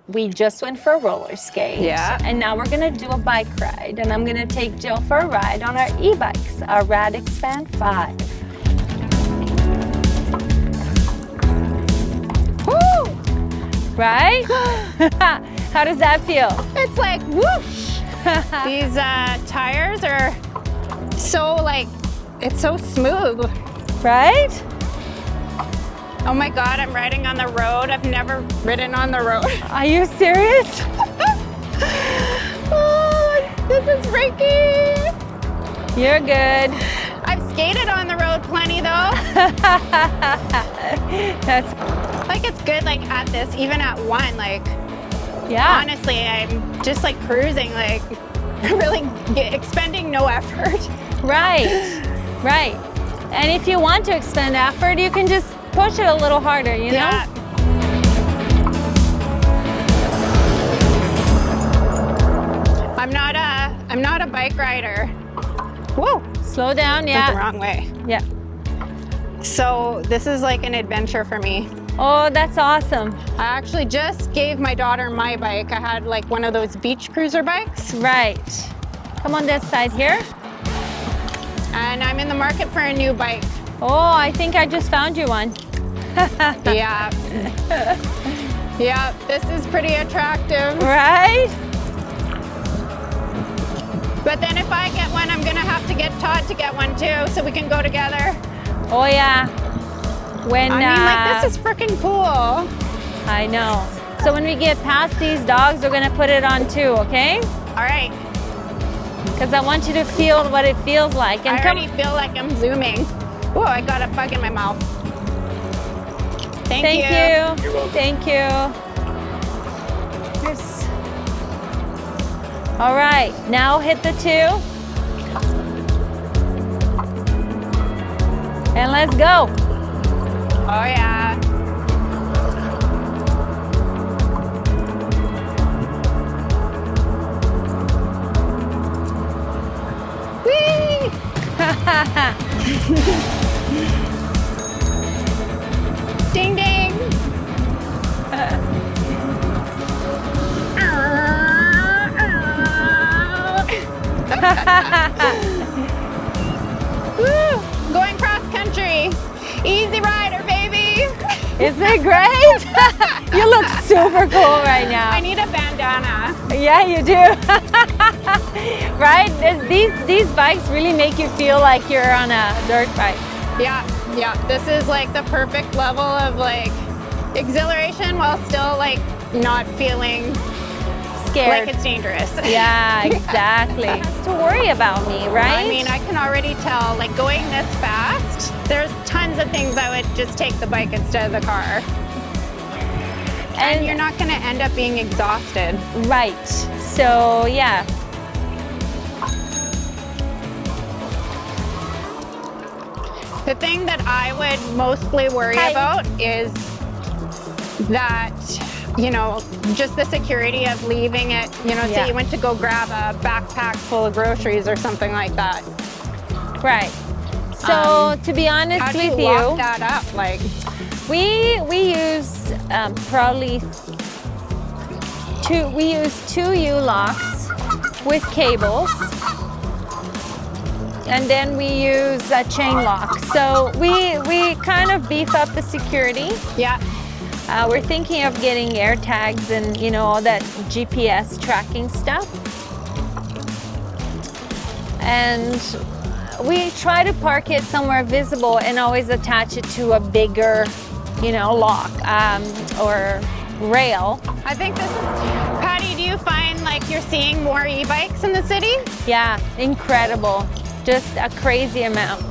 we just went for a roller skate. Yeah. And now we're gonna do a bike ride. And I'm gonna take Jill for a ride on our e-bikes, our Rad Expand 5. Woo! Right? How does that feel? It's like whoosh. These tires are so like, it's so smooth. Right? Oh my God, I'm riding on the road. I've never ridden on the road. Are you serious? Oh, this is freaky. You're good. I've skated on the road plenty though. That's, Like it's good like at this, even at one, like yeah. honestly, I'm just like cruising, like really expending no effort. Right, right. And if you want to expend effort, you can just push it a little harder, you know? Yeah. I'm not a bike rider. Whoa, Slow down, went the yeah. wrong way. Yeah. So this is like an adventure for me. Oh, that's awesome. I actually just gave my daughter my bike. I had like one of those beach cruiser bikes, Right. Come on this side here. and I'm in the market for a new bike. Oh, I think I just found you one. Yeah. Yeah, this is pretty attractive. Right? But then if I get one, I'm gonna have to get Todd to get one too, so we can go together. Oh, yeah. When, I mean, like, this is freaking cool. I know. So when we get past these dogs, we're gonna put it on too, okay? All right, Because I want you to feel what it feels like. And I come, already feel like I'm zooming. Whoa, I got a bug in my mouth. Thank you. You're welcome. Thank you. Yes. All right, now hit the 2. And let's go. Oh yeah. Whee! Ding ding. Woo! Going cross country. Easy rider, baby. Isn't it great? You look super cool right now. I need a bandana. Yeah, you do. Right? These bikes really make you feel like you're on a dirt bike. Yeah, yeah. This is like the perfect level of like exhilaration while still like not feeling Scared. like it's dangerous. Yeah, exactly. Has to worry about me, right? I mean, I can already tell, like going this fast, there's tons of things I would just take the bike instead of the car. And you're not gonna end up being exhausted. Right. So, yeah. The thing that I would mostly worry about is that, you know, just the security of leaving it, you know, say you went to go grab a backpack full of groceries or something like that. Right. So, to be honest How do with you lock that up? Like, we use probably two U-locks with cables. And then we use a chain lock. So we kind of beef up the security. yeah. We're thinking of getting air tags and, you know, all that GPS tracking stuff. And we try to park it somewhere visible and always attach it to a bigger, you know, lock or rail. I think this is, Patty, do you find like you're seeing more e-bikes in the city? Yeah, incredible. Just a crazy amount.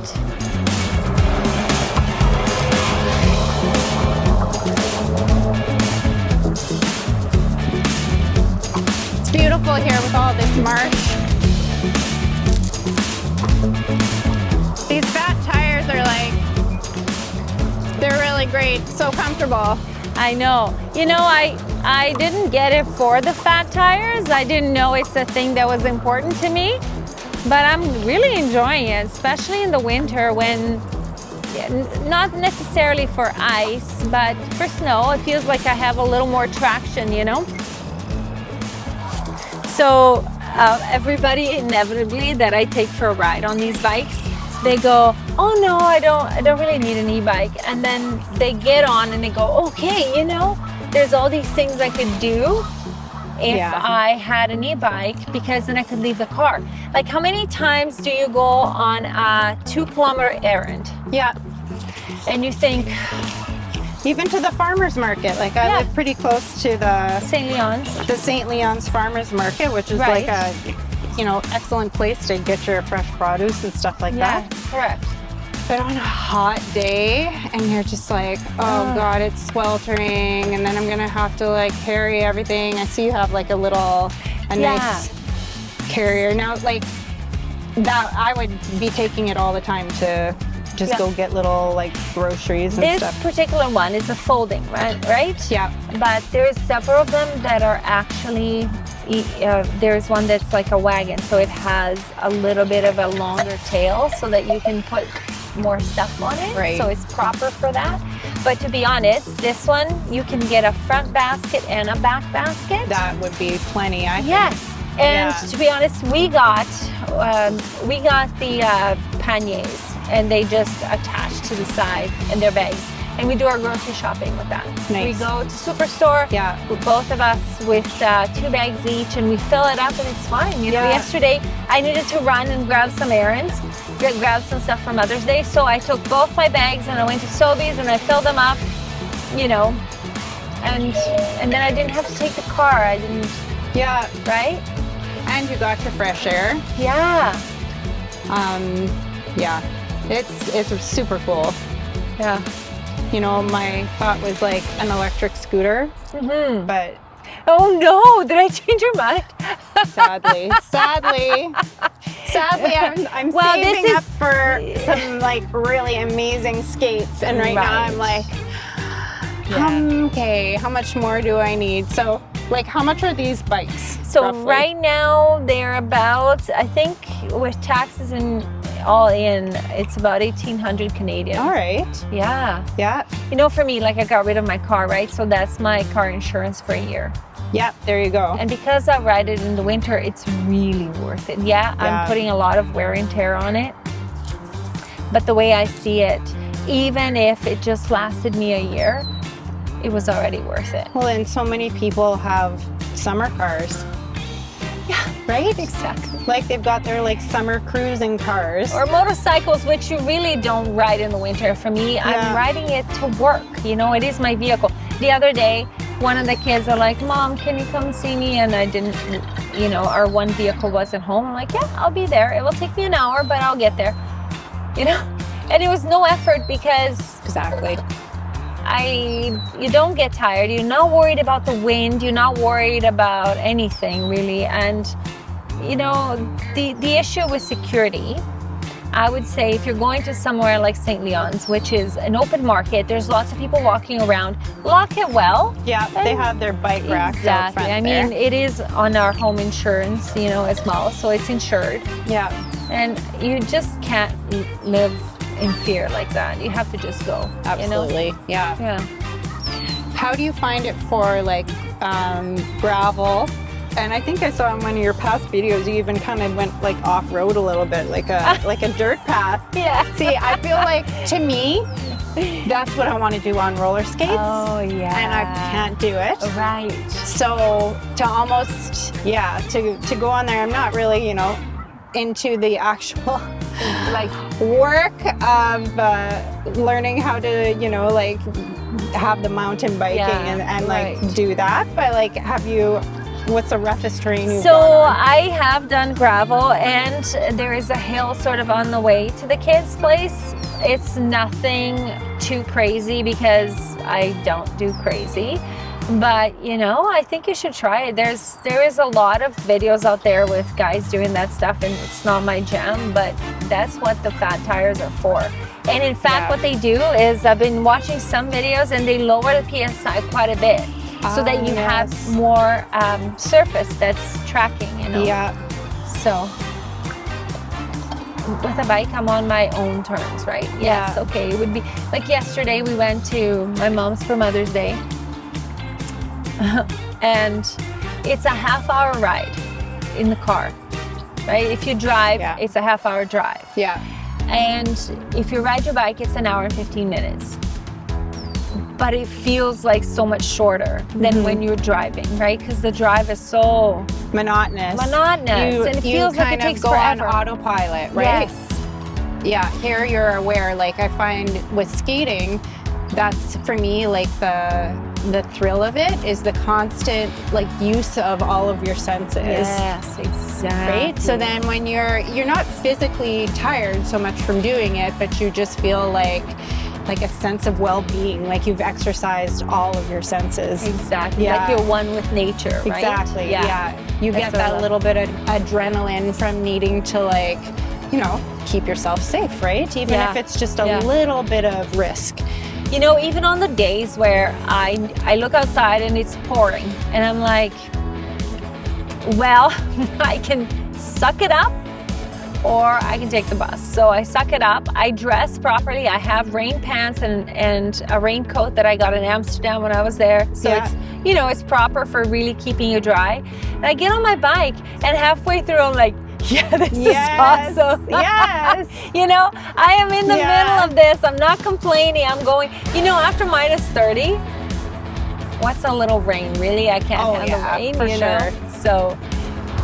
It's beautiful here with all this marsh. These fat tires are like, they're really great, so comfortable. I know. You know, I didn't get it for the fat tires. I didn't know it's a thing that was important to me. But I'm really enjoying it, especially in the winter when not necessarily for ice, but for snow, it feels like I have a little more traction, you know? So everybody inevitably that I take for a ride on these bikes, they go, oh no, I don't really need an e-bike. And then they get on and they go, okay, you know, there's all these things I could do if I had an e-bike, because then I could leave the car. Like, how many times do you go on a 2-kilometer errand? Yeah. And you think, even to the farmer's market. Like, I live pretty close to the St. Leon's. The St. Leon's farmer's market, which is like a, you know, excellent place to get your fresh produce and stuff like that. Correct. But on a hot day, and you're just like, oh God, it's sweltering, and then I'm gonna have to like carry everything. I see you have like a nice carrier. Now, like, that, I would be taking it all the time to just go get little like groceries and stuff. This particular one is a folding, right? Yeah. But there's several of them that are actually, there's one that's like a wagon, so it has a little bit of a longer tail so that you can put more stuff on it. Right. So it's proper for that. But to be honest, this one, you can get a front basket and a back basket. That would be plenty, I think. Yes. And to be honest, we got the panniers, and they just attach to the side in their bags. And we do our grocery shopping with that. Nice. We go to Superstore, both of us with 2 bags each, and we fill it up and it's fine. You know, yesterday I needed to run and grab some errands, grab some stuff for Mother's Day. So I took both my bags and I went to Sobeys and I filled them up, you know, and then I didn't have to take the car. I didn't. Yeah. Right? And you got your fresh air. Yeah. Yeah. It's super cool. Yeah. You know, my thought was like an electric scooter, but oh no, did I change your mind? sadly, I'm saving up for some like really amazing skates, and right now I'm like, okay, how much more do I need? So, like, how much are these bikes? So roughly? Right now they're about, I think with taxes and all in, it's about 1,800 Canadian. All right. Yeah. Yeah. You know, for me, like, I got rid of my car, right? So that's my car insurance for a year. Yeah, there you go. And because I ride it in the winter, it's really worth it. Yeah, I'm putting a lot of wear and tear on it. But the way I see it, even if it just lasted me a year, it was already worth it. Well, and so many people have summer cars. Yeah, right? Exactly. Like, they've got their like summer cruising cars. Or motorcycles, which you really don't ride in the winter. For me, I'm riding it to work. You know, it is my vehicle. The other day, one of the kids are like, Mom, can you come see me? And I didn't, you know, our one vehicle wasn't home. I'm like, yeah, I'll be there. It will take me an hour, but I'll get there. You know? And it was no effort because you don't get tired. You're not worried about the wind. You're not worried about anything really. And you know, the issue with security, I would say, if you're going to somewhere like St. Leon's, which is an open market, there's lots of people walking around, lock it well. Yeah, they have their bike racks out front I mean, it is on our home insurance, you know, as well, so it's insured. Yeah. And you just can't live in fear like that. You have to just go. Absolutely. You know? Yeah. How do you find it for like gravel? And I think I saw in one of your past videos, you even kind of went like off-road a little bit, like a dirt path. Yeah. See, I feel like, to me, that's what I want to do on roller skates. Oh, yeah. And I can't do it. Right. So to almost, to go on there, I'm not really, you know, into the actual like work of learning how to, you know, like have the mountain biking and like do that. But like, what's the roughest terrain you've gone on? I have done gravel, and there is a hill sort of on the way to the kids' place. It's nothing too crazy because I don't do crazy. But, you know, I think you should try it. There is a lot of videos out there with guys doing that stuff, and it's not my jam, but that's what the fat tires are for. And in fact, what they do is, I've been watching some videos, and they lower the PSI quite a bit so that you have more surface that's tracking, you know. Yeah. So. with a bike, I'm on my own terms, right? Yes, okay. It would be like yesterday we went to my mom's for Mother's Day. And it's a half-hour ride in the car, right? If you drive, it's a half-hour drive. Yeah. And if you ride your bike, it's an hour and 15 minutes. But it feels like so much shorter than when you're driving, right? Because the drive is so monotonous. And it feels like it takes forever. On autopilot, right? Yes. Yeah, here you're aware. Like I find with skating, that's for me like the thrill of it is the constant like use of all of your senses. Yes, exactly. Right? So then when you're not physically tired so much from doing it, but you just feel like a sense of well-being, like you've exercised all of your senses. Exactly. Like you're one with nature, right? Exactly. Yeah. You get that little bit of adrenaline from needing to like, you know, keep yourself safe, right? Even if it's just a little bit of risk. You know, even on the days where I look outside and it's pouring and I'm like, well, I can suck it up or I can take the bus. So I suck it up. I dress properly. I have rain pants and a raincoat that I got in Amsterdam when I was there. So it's, you know, it's proper for really keeping you dry. And I get on my bike and halfway through I'm like, yeah, this is awesome. Yes. You know, I am in the middle of this. I'm not complaining. I'm going, you know, after minus 30, what's a little rain? Really? I can't handle rain, for you know? So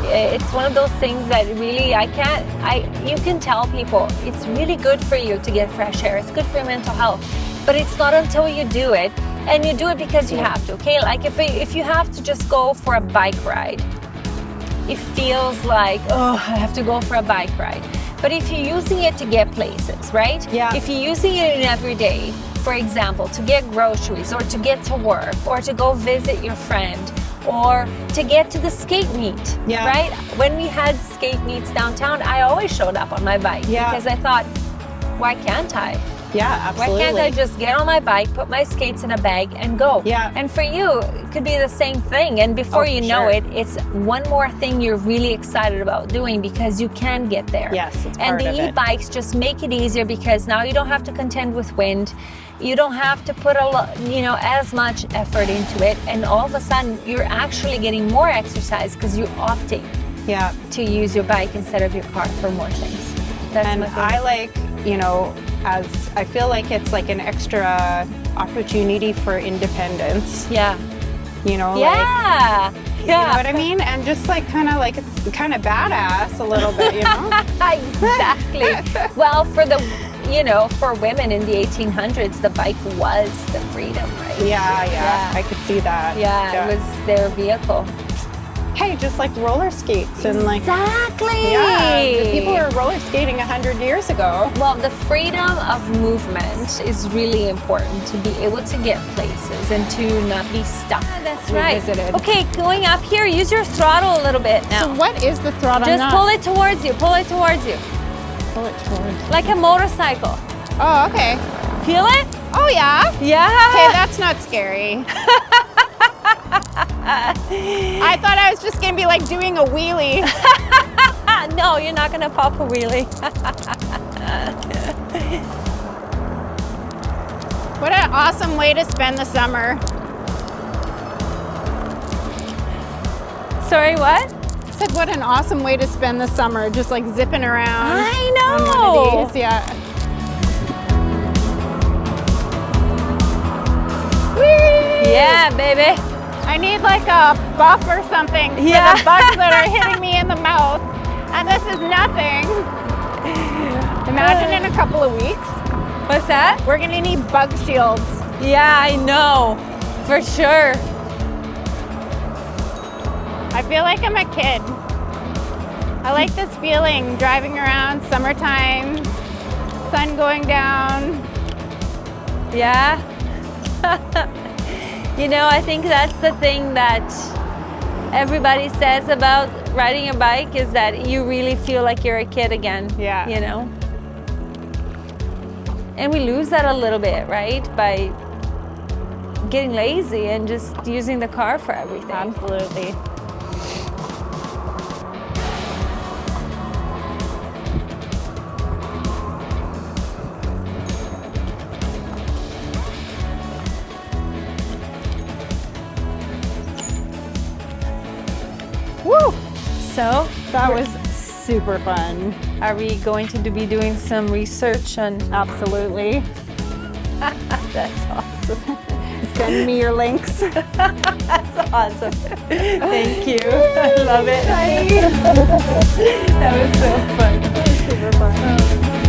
it's one of those things that really you can tell people it's really good for you to get fresh air. It's good for your mental health. But it's not until you do it, and you do it because you have to, okay? Like if you have to just go for a bike ride, it feels like, oh, I have to go for a bike ride. But if you're using it to get places, right? Yeah. If you're using it in every day, for example, to get groceries or to get to work or to go visit your friend or to get to the skate meet, right? When we had skate meets downtown, I always showed up on my bike because I thought, why can't I? Yeah, absolutely. Why can't I just get on my bike, put my skates in a bag and go? Yeah. And for you, it could be the same thing. And before you know it, it's one more thing you're really excited about doing because you can get there. Yes, it's part and of the e-bikes just make it easier because now you don't have to contend with wind. You don't have to put as much effort into it. And all of a sudden, you're actually getting more exercise because you're opting to use your bike instead of your car for more things. That's and I like, you know, as I feel like it's like an extra opportunity for independence. Yeah. You know, like, you know what I mean? And just like it's kind of badass a little bit, you know? Exactly. Well, for women in the 1800s, the bike was the freedom, right? Yeah. I could see that. Yeah, it was their vehicle. Hey, just like roller skates and like... Exactly! Yeah, the people were roller skating 100 years ago. Well, the freedom of movement is really important to be able to get places and to not be stuck. That's right. Okay, going up here, use your throttle a little bit now. So what is the throttle? Just pull it towards you. Pull it towards you. Pull it towards. Like a motorcycle. Oh, okay. Feel it? Oh, yeah. Yeah. Okay, that's not scary. I thought I was just going to be like doing a wheelie. No, you're not going to pop a wheelie. What an awesome way to spend the summer. Sorry, what? I said, what an awesome way to spend the summer, just like zipping around. I know. On one of these. Yeah. Whee! Yeah, baby. I need like a buff or something for the bugs that are hitting me in the mouth. And this is nothing. Imagine in a couple of weeks. What's that? We're gonna need bug shields. Yeah, I know. For sure. I feel like I'm a kid. I like this feeling, driving around, summertime, sun going down. Yeah. You know, I think that's the thing that everybody says about riding a bike is that you really feel like you're a kid again. Yeah. You know? And we lose that a little bit, right? By getting lazy and just using the car for everything. Absolutely. Woo! So That was super fun. are we going to be doing some research on? Absolutely. That's awesome. Send me your links. That's awesome. Thank you. I love it. That was so fun. Super fun.